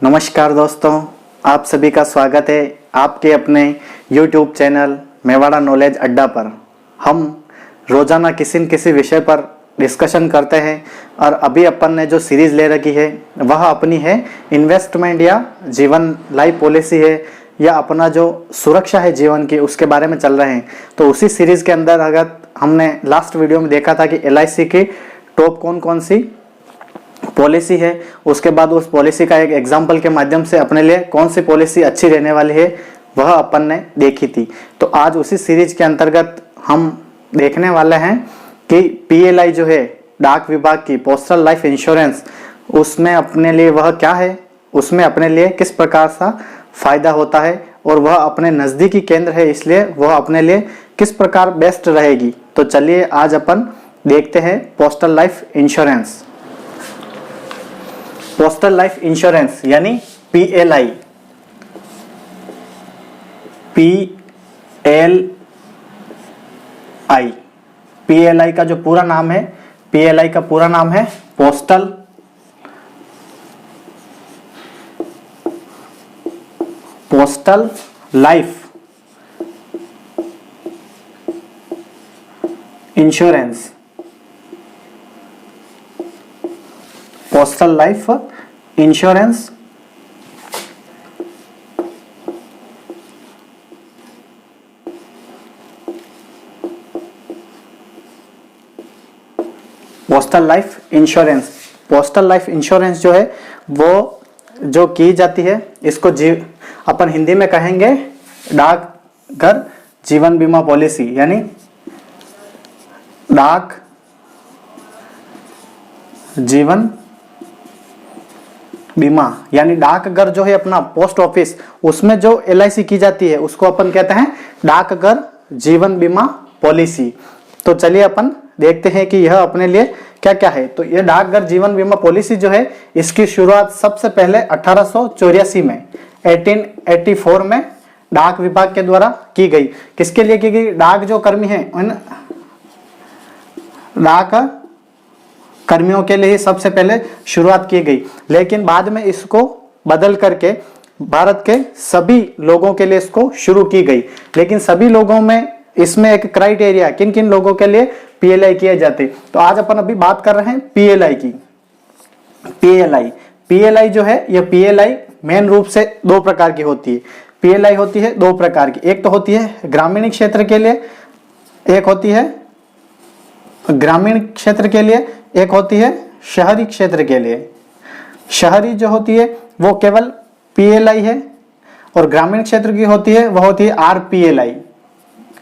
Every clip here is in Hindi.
नमस्कार दोस्तों, आप सभी का स्वागत है आपके अपने YouTube चैनल मेवाड़ा नॉलेज अड्डा पर। हम रोज़ाना किसी न किसी विषय पर डिस्कशन करते हैं और अभी अपन ने जो सीरीज़ ले रखी है वह अपनी है इन्वेस्टमेंट या जीवन लाइफ पॉलिसी है या अपना जो सुरक्षा है जीवन की उसके बारे में चल रहे हैं। तो उसी सीरीज़ के अंदर अगर हमने लास्ट वीडियो में देखा था कि LIC की टॉप कौन कौन सी पॉलिसी है, उसके बाद उस पॉलिसी का एक एग्जाम्पल के माध्यम से अपने लिए कौन सी पॉलिसी अच्छी रहने वाली है वह अपन ने देखी थी। तो आज उसी सीरीज के अंतर्गत हम देखने वाले हैं कि PLI जो है डाक विभाग की पोस्टल लाइफ इंश्योरेंस, उसमें अपने लिए वह क्या है, उसमें अपने लिए किस प्रकार सा फायदा होता है और वह अपने नज़दीकी केंद्र है इसलिए वह अपने लिए किस प्रकार बेस्ट रहेगी। तो चलिए आज अपन देखते हैं postal life insurance. Postal life insurance यानी PLI। PLI का जो पूरा नाम है, PLI का पूरा नाम है postal life insurance. Postal life insurance postal life insurance. Postal life insurance जो है वो जो की जाती है इसको अपन हिंदी में कहेंगे डाकघर जीवन बीमा पॉलिसी, यानी डाक जीवन बीमा, यानी डाकघर जो है अपना पोस्ट ऑफिस, उसमें जो LIC की जाती है उसको अपन कहते हैं डाकघर जीवन बीमा पॉलिसी। तो चलिए अपन देखते हैं कि यह अपने लिए क्या क्या है। तो यह डाकघर जीवन बीमा पॉलिसी जो है इसकी शुरुआत सबसे पहले 1884 में 1884 में डाक विभाग के द्वारा की गई। किसके लिए की गई? डाक जो कर्मी है उन डाक कर्मियों के लिए सबसे पहले शुरुआत की गई, लेकिन बाद में इसको बदल करके भारत के सभी लोगों के लिए इसको शुरू की गई। लेकिन सभी लोगों में इसमें एक क्राइटेरिया, किन किन लोगों के लिए PLI किए जाते। तो आज अपन अभी बात कर रहे हैं PLI की। PLI जो है यह PLI मेन रूप से दो प्रकार की होती है। PLI होती है दो प्रकार की, एक तो होती है ग्रामीण क्षेत्र के लिए, एक होती है ग्रामीण क्षेत्र के लिए, एक होती है शहरी क्षेत्र के लिए। शहरी जो होती है वो केवल PLI है और ग्रामीण क्षेत्र की होती है वह होती है RPLI।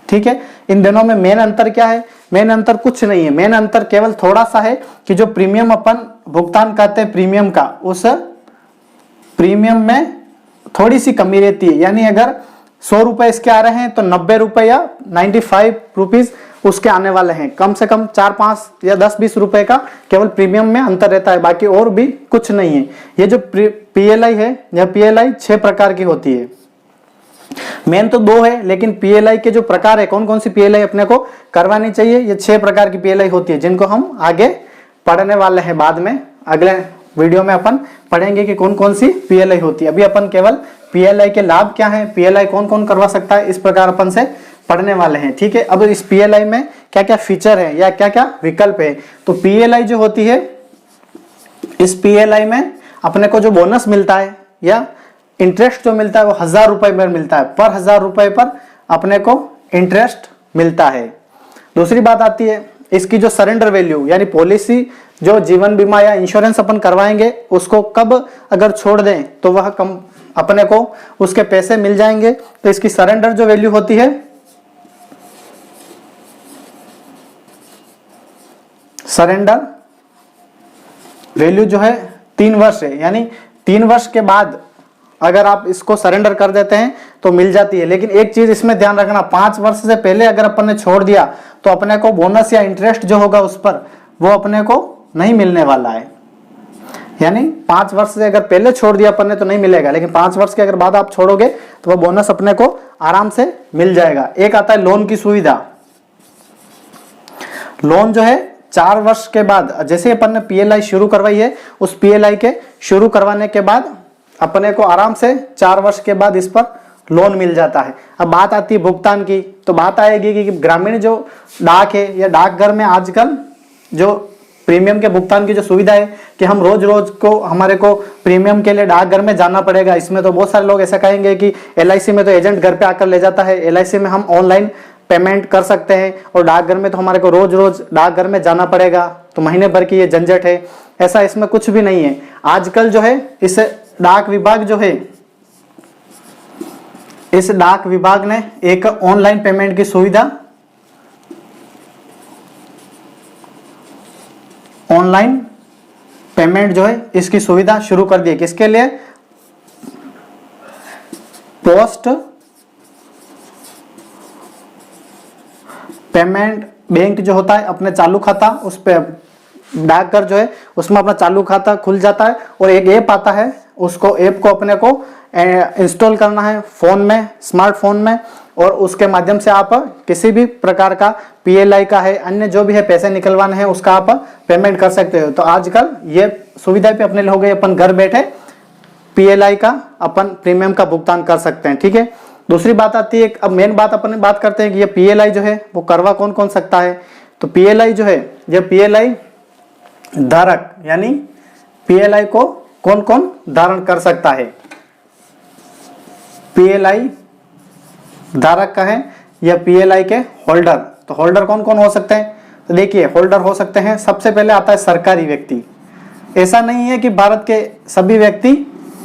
ठीक है, इन दोनों में मेन अंतर क्या है? मेन अंतर कुछ नहीं है, मेन अंतर केवल थोड़ा सा है कि जो प्रीमियम अपन भुगतान करते हैं प्रीमियम का, उस प्रीमियम में थोड़ी सी कमी रहती है। यानी अगर 100 रुपए इसके आ रहे हैं तो 90 रुपए या 95 रुपीज उसके आने वाले हैं। कम से कम 4-5 या 10-20 रुपए का केवल प्रीमियम में अंतर रहता है, बाकी और भी कुछ नहीं है। ये जो PLI है, यह PLI 6 प्रकार की होती है। मेन तो 2 है, लेकिन PLI के जो प्रकार है, कौन कौन सी PLI अपने को करवानी चाहिए, ये 6 प्रकार की PLI होती है, जिनको हम आगे पढ़ने वाले हैं। बाद में अगले वीडियो में अपन पढ़ेंगे कि कौन कौन सी PLI होती है। अभी अपन केवल PLI के लाभ क्या है, PLI कौन कौन करवा सकता है, इस प्रकार अपन से पढ़ने वाले हैं। ठीक है, अब इस PLI में क्या क्या फीचर है या क्या क्या विकल्प है। तो PLI जो होती है, इस PLI में अपने को जो बोनस मिलता है या इंटरेस्ट जो मिलता है वो 1000 रुपए पर मिलता है। पर 1000 रुपए पर अपने को इंटरेस्ट मिलता है। दूसरी बात आती है इसकी जो सरेंडर वैल्यू, यानी पॉलिसी जो जीवन बीमा या इंश्योरेंस अपन करवाएंगे उसको कब अगर छोड़ दें तो वह कम अपने को उसके पैसे मिल जाएंगे। तो इसकी सरेंडर जो वैल्यू होती है, सरेंडर वैल्यू जो है 3 वर्ष है, यानी 3 वर्ष के बाद अगर आप इसको सरेंडर कर देते हैं तो मिल जाती है। लेकिन एक चीज इसमें ध्यान रखना, 5 वर्ष से पहले अगर अपन ने छोड़ दिया तो अपने को बोनस या इंटरेस्ट जो होगा उस पर वो अपने को नहीं मिलने वाला है। यानी 5 वर्ष से अगर पहले छोड़ दिया अपन ने तो नहीं मिलेगा, लेकिन 5 वर्ष के अगर बाद आप छोड़ोगे तो वह बोनस अपने को आराम से मिल जाएगा। एक आता है लोन की सुविधा। लोन जो है 4 वर्ष के बाद, जैसे अपन ने PLI शुरू करवाई है, उस PLI के शुरू करवाने के बाद अपने को आराम से 4 वर्ष के बाद इस पर लोन मिल जाता है। अब बात आती है भुगतान की, तो बात आएगी कि ग्रामीण जो डाक है या डाकघर में आजकल जो प्रीमियम के भुगतान की जो सुविधा है कि हम रोज रोज को हमारे को प्रीमियम के लिए डाकघर में जाना पड़ेगा। इसमें तो बहुत सारे लोग ऐसा कहेंगे कि LIC में तो एजेंट घर पे आकर ले जाता है, LIC में हम ऑनलाइन पेमेंट कर सकते हैं, और डाकघर में तो हमारे को रोज रोज डाकघर में जाना पड़ेगा, तो महीने भर की ये झंझट है। ऐसा इसमें कुछ भी नहीं है। आजकल जो है इस डाक विभाग जो है, इस डाक विभाग ने एक ऑनलाइन पेमेंट की सुविधा, ऑनलाइन पेमेंट जो है इसकी सुविधा शुरू कर दी है। किसके लिए? पोस्ट पेमेंट बैंक जो होता है अपने चालू खाता, उस पे डाकघर जो है उसमें अपना चालू खाता खुल जाता है, और एक ऐप आता है, उसको ऐप को अपने को इंस्टॉल करना है फोन में, स्मार्टफोन में, और उसके माध्यम से आप किसी भी प्रकार का PLI का है, अन्य जो भी है पैसे निकलवाने हैं उसका आप पेमेंट कर सकते हो। तो आजकल ये सुविधा भी अपने लिए हो गई, अपन घर बैठे PLI का अपन प्रीमियम का भुगतान कर सकते हैं। ठीक है, दूसरी बात आती है, अब मेन बात अपन बात करते हैं कि ये PLI जो है वो करवा कौन कौन सकता है। तो PLI जो है, ये PLI धारक, यानी PLI को कौन कौन धारण कर सकता है। PLI धारक का है या PLI के होल्डर। तो होल्डर कौन कौन हो सकते हैं? तो देखिए, होल्डर हो सकते हैं, सबसे पहले आता है सरकारी व्यक्ति। ऐसा नहीं है कि भारत के सभी व्यक्ति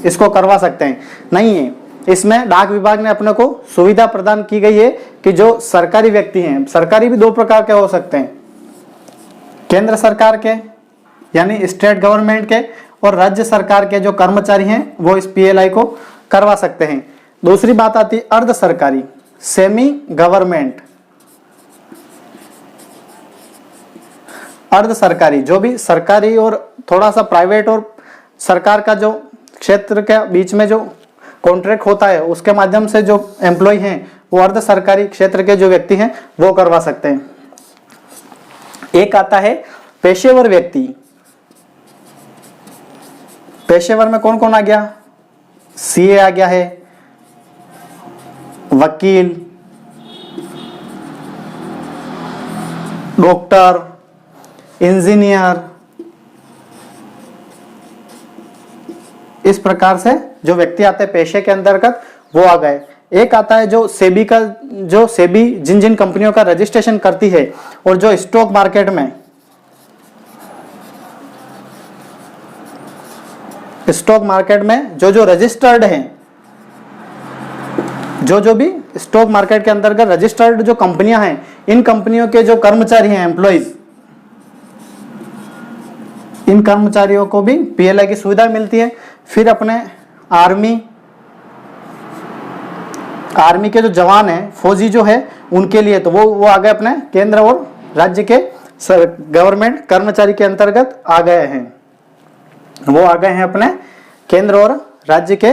इसको करवा सकते हैं, नहीं है। इसमें डाक विभाग ने अपने को सुविधा प्रदान की गई है कि जो सरकारी व्यक्ति हैं, सरकारी भी 2 प्रकार के हो सकते हैं, केंद्र सरकार के यानी स्टेट गवर्नमेंट के, और राज्य सरकार के जो कर्मचारी हैं वो इस PLI को करवा सकते हैं। दूसरी बात आती है अर्ध सरकारी, सेमी गवर्नमेंट। अर्ध सरकारी जो भी सरकारी और थोड़ा सा प्राइवेट और सरकार का जो क्षेत्र के बीच में जो कॉन्ट्रैक्ट होता है, उसके माध्यम से जो एम्प्लॉय हैं वो अर्ध सरकारी क्षेत्र के जो व्यक्ति हैं वो करवा सकते हैं। एक आता है पेशेवर व्यक्ति। पेशेवर में कौन कौन आ गया? CA आ गया है, वकील, डॉक्टर, इंजीनियर, इस प्रकार से जो व्यक्ति आते हैं पेशे के अंतर्गत वो आ गए। एक आता है जो सेबी का, जो सेबी जिन जिन कंपनियों का रजिस्ट्रेशन करती है और जो स्टॉक मार्केट में, स्टॉक मार्केट में जो रजिस्टर्ड हैं, जो भी स्टॉक मार्केट के अंतर्गत रजिस्टर्ड जो कंपनियां हैं, इन कंपनियों के जो कर्मचारी हैं, एम्प्लॉइज, इन कर्मचारियों को भी PLI की सुविधा मिलती है। फिर अपने आर्मी के जो जवान हैं, फौजी जो है, उनके लिए तो वो आ गए अपने केंद्र और राज्य के गवर्नमेंट कर्मचारी के अंतर्गत आ गए हैं। वो आ गए हैं अपने केंद्र और राज्य के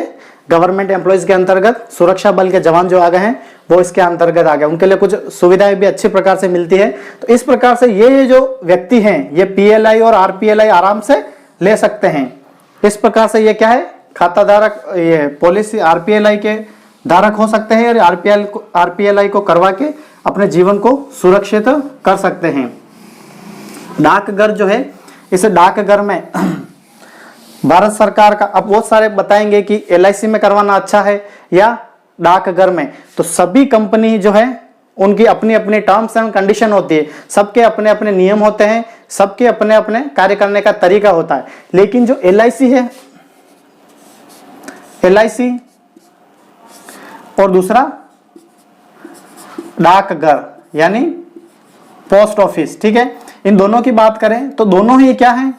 गवर्नमेंट एम्प्लॉइज के अंतर्गत। सुरक्षा बल के जवान जो आ गए हैं वो इसके अंतर्गत आ गए, उनके लिए कुछ सुविधाएं भी अच्छी प्रकार से मिलती है। तो इस प्रकार से ये जो व्यक्ति हैं ये PLI और RPLI आराम से ले सकते हैं। इस प्रकार से ये क्या है, खाता धारक, ये पॉलिसी RPLI के धारक हो सकते हैं और RPLI को करवा के अपने जीवन को सुरक्षित कर सकते हैं। डाकघर जो है, इस डाकघर में भारत सरकार का, अब बहुत सारे बताएंगे कि LIC में करवाना अच्छा है या डाकघर में, तो सभी कंपनी जो है उनकी अपनी अपनी टर्म्स एंड कंडीशन होती है, सबके अपने अपने नियम होते हैं, सबके अपने अपने कार्य करने का तरीका होता है। लेकिन जो LIC है, LIC और दूसरा डाकघर यानी पोस्ट ऑफिस, ठीक है, इन दोनों की बात करें तो दोनों ही क्या है,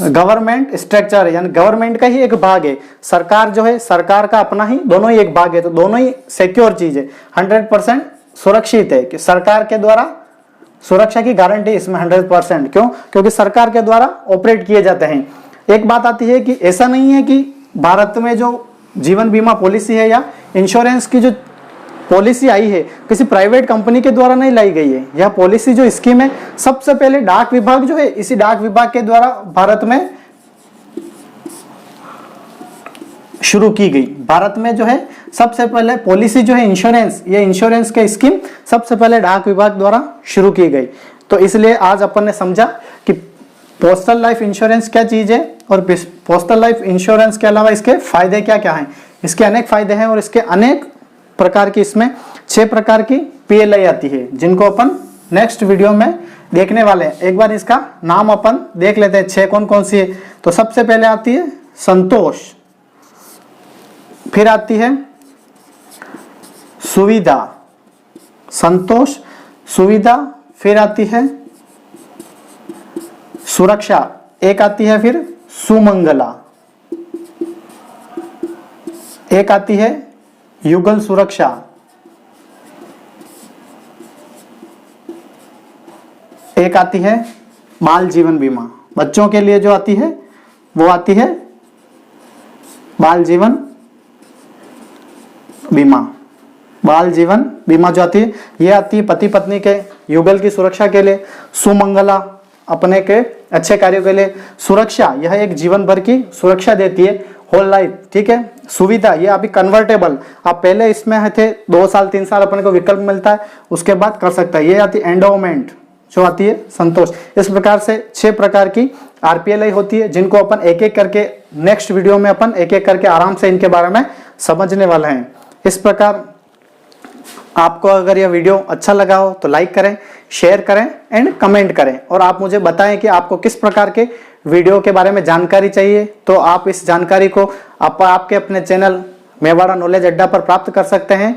गवर्नमेंट स्ट्रक्चर है, यानी गवर्नमेंट का ही एक भाग है। सरकार जो है, सरकार का अपना ही दोनों ही एक भाग है, तो दोनों ही सिक्योर चीज है, 100% सुरक्षित है कि सरकार के द्वारा सुरक्षा की गारंटी इसमें 100%। क्यों? क्योंकि सरकार के द्वारा ऑपरेट किए जाते हैं। एक बात आती है कि ऐसा नहीं है कि भारत में जो जीवन बीमा पॉलिसी है या इंश्योरेंस की जो पॉलिसी आई है किसी प्राइवेट कंपनी के द्वारा नहीं लाई गई है। यह पॉलिसी जो स्कीम है सबसे पहले डाक विभाग जो है, इसी डाक विभाग के द्वारा भारत में शुरू की गई। भारत में जो है सबसे पहले पॉलिसी जो है इंश्योरेंस, ये इंश्योरेंस के स्कीम सबसे पहले डाक विभाग द्वारा शुरू की गई। तो इसलिए आज अपन ने समझा कि पोस्टल लाइफ इंश्योरेंस क्या चीज है और पोस्टल लाइफ इंश्योरेंस के अलावा इसके फायदे क्या क्या हैं। इसके अनेक फायदे हैं और इसके अनेक प्रकार की, इसमें 6 प्रकार की पीएलआई आती है जिनको अपन नेक्स्ट वीडियो में देखने वाले हैं। एक बार इसका नाम अपन देख लेते हैं 6 कौन कौन सी है। तो सबसे पहले आती है संतोष, फिर आती है सुविधा, संतोष, सुविधा, फिर आती है सुरक्षा, एक आती है फिर सुमंगला, एक आती है युगल सुरक्षा, एक आती है बाल जीवन बीमा। बच्चों के लिए जो आती है वो आती है बाल जीवन बीमा। बाल जीवन बीमा जो आती है ये आती है पति पत्नी के युगल की सुरक्षा के लिए। सुमंगला अपने के अच्छे कार्यों के लिए। सुरक्षा यह एक जीवन भर की सुरक्षा देती है, होल लाइफ, ठीक है। सुविधा ये अभी कन्वर्टेबल, आप पहले इसमें थे 2 साल 3 साल अपने को विकल्प मिलता है, उसके बाद कर सकता है। ये आती है एंडोमेंट जो आती है संतोष। इस प्रकार से 6 प्रकार की आरपीएलआई होती है जिनको अपन एक एक करके नेक्स्ट वीडियो में अपन एक एक करके आराम से इनके बारे में समझने वाले हैं। इस प्रकार आपको अगर यह वीडियो अच्छा लगा हो तो लाइक करें, शेयर करें एंड कमेंट करें और आप मुझे बताएं कि आपको किस प्रकार के वीडियो के बारे में जानकारी चाहिए। तो आप इस जानकारी को आपके अपने चैनल मेवाड़ा नॉलेज अड्डा पर प्राप्त कर सकते हैं।